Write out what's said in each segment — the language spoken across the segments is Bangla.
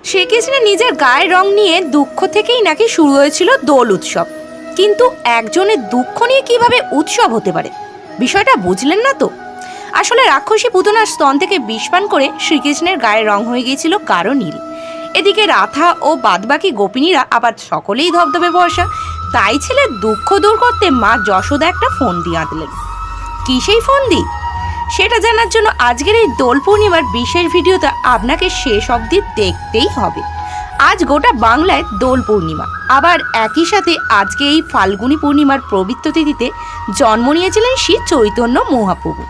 শ্রীকৃষ্ণের নিজের গায়ের রং নিয়ে দুঃখ থেকেই নাকি শুরু হয়েছিল দোল উৎসব। কিন্তু একজনের দুঃখ নিয়ে কিভাবে উৎসব হতে পারে, বিষয়টা বুঝলেন না তো। আসলে রাক্ষসী পুতনার স্তন থেকে বিষপান করে শ্রীকৃষ্ণের গায়ের রং হয়ে গিয়েছিল গাঢ় নীল। এদিকে রাধা ও বাদবাকি গোপিনীরা আবার সকলেই ধবধবে বর্ষা। তাই ছেলের দুঃখ দূর করতে মা যশোদা একটা ফোন দিয়ে আঁটলেন। কি সেই ফোন দি, সেটা জানার জন্য আজকের এই দোল পূর্ণিমার বিশেষ ভিডিওটা আপনাকে শেষ অবধি দেখতেই হবে। আজ গোটা বাংলায় দোল পূর্ণিমা, আবার একই সাথে আজকে এই ফাল্গুনী পূর্ণিমার পবিত্র তিথিতে জন্ম নিয়েছিলেন শ্রী চৈতন্য মহাপ্রভু।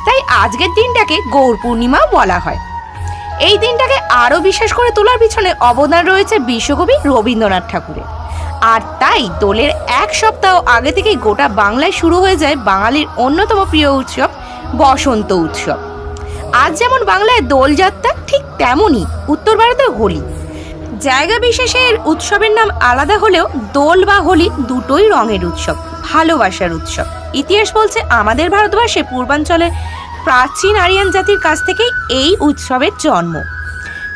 তাই আজকের দিনটাকে গৌর পূর্ণিমাও বলা হয়। এই দিনটাকে আরও বিশেষ করে তোলার পিছনে অবদান রয়েছে বিশ্বকবি রবীন্দ্রনাথ ঠাকুরের। আর তাই দোলের এক সপ্তাহ আগে থেকেই গোটা বাংলায় শুরু হয়ে যায় বাঙালির অন্যতম প্রিয় উৎসব বসন্ত উৎসব। আজ যেমন বাংলায় দোলযাত্রা, ঠিক তেমনই উত্তর ভারতে হোলি। জায়গা বিশেষের উৎসবের নাম আলাদা হলেও দোল বা হোলি দুটোই রঙের উৎসব, ভালোবাসার উৎসব। ইতিহাস বলছে আমাদের ভারতবর্ষে পূর্বাঞ্চলের প্রাচীন আরিয়ান জাতির কাছ থেকেই এই উৎসবের জন্ম।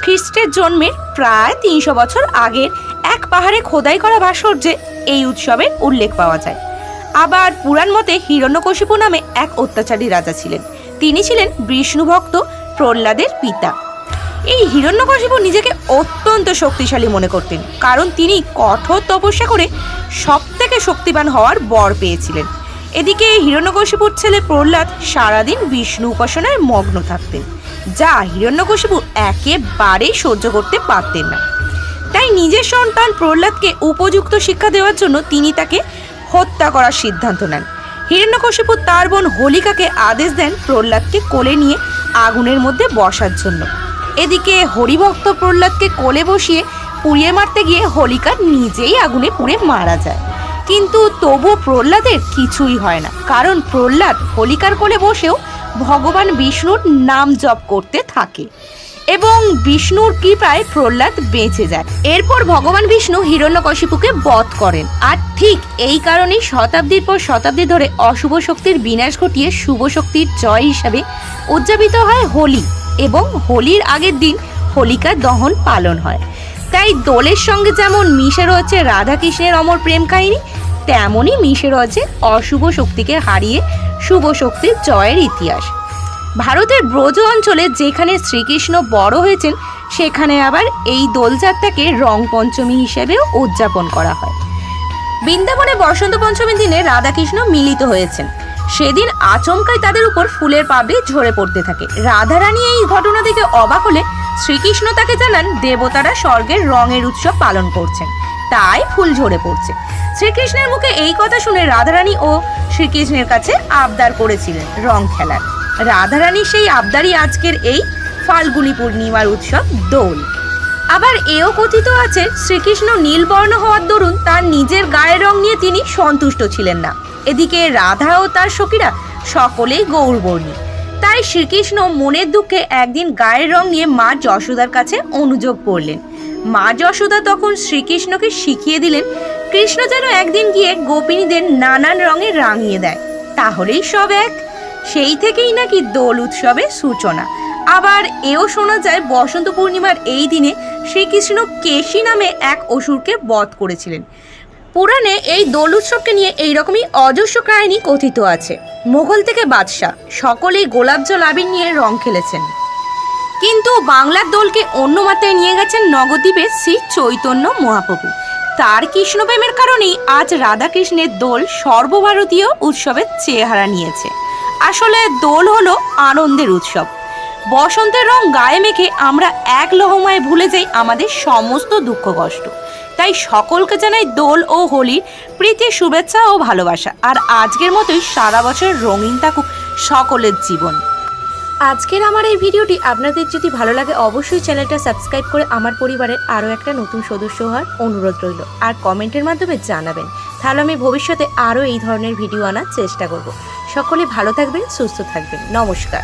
খ্রিস্টের জন্মের প্রায় ৩০০ বছর আগের এক পাহাড়ে খোদাই করা ভাস্কর্যে এই উৎসবের উল্লেখ পাওয়া যায়। আবার পুরাণ মতে হিরণ্যকশিপু নামে এক অত্যাচারী রাজা ছিলেন। তিনি ছিলেন বিষ্ণু ভক্ত প্রহ্লাদের পিতা। এই হিরণ্যকশিপু নিজেকে অত্যন্ত শক্তিশালী মনে করতেন, কারণ তিনি কঠোর তপস্যা করে সবথেকে শক্তিবান হওয়ার বর পেয়েছিলেন। এদিকে হিরণ্যকশিপুর ছেলে প্রহ্লাদ সারাদিন বিষ্ণু উপাসনায় মগ্ন থাকতেন, যা হিরণ্যকশিপু একেবারেই সহ্য করতে পারতেন না। তাই নিজের সন্তান প্রহ্লাদকে উপযুক্ত শিক্ষা দেওয়ার জন্য তিনি তাকে হত্যা করার সিদ্ধান্ত নেন। হিরণ্যকশিপু তার বোন হোলিকাকে আদেশ দেন প্রহ্লাদকে কোলে নিয়ে আগুনের মধ্যে বসার জন্য। এদিকে হরিভক্ত প্রহ্লাদকে কোলে বসিয়ে পুড়িয়ে মারতে গিয়ে হোলিকা নিজেই আগুনে পুড়ে মারা যায়। কিন্তু তবুও প্রহ্লাদের কিছুই হয় না, কারণ প্রহ্লাদ হোলিকার কোলে বসেও ভগবান বিষ্ণুর নাম জপ করতে থাকে এবং বিষ্ণুর কৃপায় প্রহ্লাদ বেঁচে যায়। এরপর ভগবান বিষ্ণু হিরণ্যকশিপুকে বধ করেন। আর ঠিক এই কারণেই শতাব্দীর পর শতাব্দী ধরে অশুভ শক্তির বিনাশ ঘটিয়ে শুভ শক্তির জয় হিসাবে উদযাপিত হয় হোলি, এবং হোলির আগের দিন হোলিকা দহন পালন হয়। তাই দোলের সঙ্গে যেমন মিশে রয়েছে রাধাকৃষ্ণের অমর প্রেম কাহিনী, তেমনই মিশে রয়েছে অশুভ শক্তিকে হারিয়ে শুভ শক্তির জয়ের ইতিহাস। ভারতের ব্রজ অঞ্চলে যেখানে শ্রীকৃষ্ণ বড় হয়েছেন, সেখানে আবার এই দোলযাত্রাকে রং পঞ্চমী হিসেবেও উদযাপন করা হয়। বৃন্দাবনে বসন্ত পঞ্চমীর দিনে রাধাকৃষ্ণ মিলিত হয়েছেন। সেদিন আচমকাই তাদের উপর ফুলের পাপড়ি ঝরে পড়তে থাকে। রাধারানী এই ঘটনা দেখে অবাক হলে শ্রীকৃষ্ণ তাকে জানান দেবতারা স্বর্গের রঙের উৎসব পালন করছেন, তাই ফুল ঝরে পড়ছে। শ্রীকৃষ্ণের মুখে এই কথা শুনে রাধারানী ও শ্রীকৃষ্ণের কাছে আবদার করেছিলেন রং খেলার। রাধারানী সেই আবদারই আজকের এই ফাল্গুনী পূর্ণিমার উৎসব দোল। আবার এও কথিত আছে শ্রীকৃষ্ণ নীলবর্ণ হওয়ার দরুন তার নিজের গায়ের রং নিয়ে তিনি সন্তুষ্ট ছিলেন না। এদিকে রাধা ও তার সখীরা সকলেই গৌরবর্ণী। তাই শ্রীকৃষ্ণ মনের দুঃখে একদিন গায়ের রং নিয়ে মা যশোদার কাছে অনুযোগ করলেন। মা যশোদা তখন শ্রীকৃষ্ণকে শিখিয়ে দিলেন কৃষ্ণ যেন একদিন গিয়ে গোপিনীদের নানান রঙে রাঙিয়ে দেয়, তাহলেই সব এক। সেই থেকেই নাকি দোল উৎসবের সূচনা। আবার এও শোনা যায় বসন্ত পূর্ণিমার এই দিনে শ্রীকৃষ্ণ কেশী নামে এক অসুরকে বধ করেছিলেন। পুরাণে এই দোল উৎসবকে নিয়ে এইরকমই অজস্র কাহিনী কথিত আছে। মোগল থেকে বাদশাহ সকলেই গোলাপ জল আবির নিয়ে রং খেলেছেন, কিন্তু বাংলার দোলকে অন্য মাত্রায় নিয়ে গেছেন নবদ্বীপের শ্রী চৈতন্য মহাপ্রভু। তার কৃষ্ণপ্রেমের কারণেই আজ রাধাকৃষ্ণের দোল সর্বভারতীয় উৎসবের চেহারা নিয়েছে। আসলে দোল হলো আনন্দের উৎসব। বসন্তের রং গায়ে মেখে আমরা এক লহমায় ভুলে যাই আমাদের সমস্ত দুঃখ কষ্ট। তাই সকলকে জানাই দোল ও হোলির প্রীতি, শুভেচ্ছা ও ভালোবাসা। আর আজকের মতোই সারা বছর রঙিন থাকুক সকলের জীবন। আজকের আমার এই ভিডিওটি আপনাদের যদি ভালো লাগে অবশ্যই চ্যানেলটা সাবস্ক্রাইব করে আমার পরিবারের আরও একটা নতুন সদস্য হওয়ার অনুরোধ রইল। আর কমেন্টের মাধ্যমে জানাবেন, তাহলে আমি ভবিষ্যতে আরও এই ধরনের ভিডিও আনার চেষ্টা করব। সকলে ভালো থাকবেন, সুস্থ থাকবেন। নমস্কার।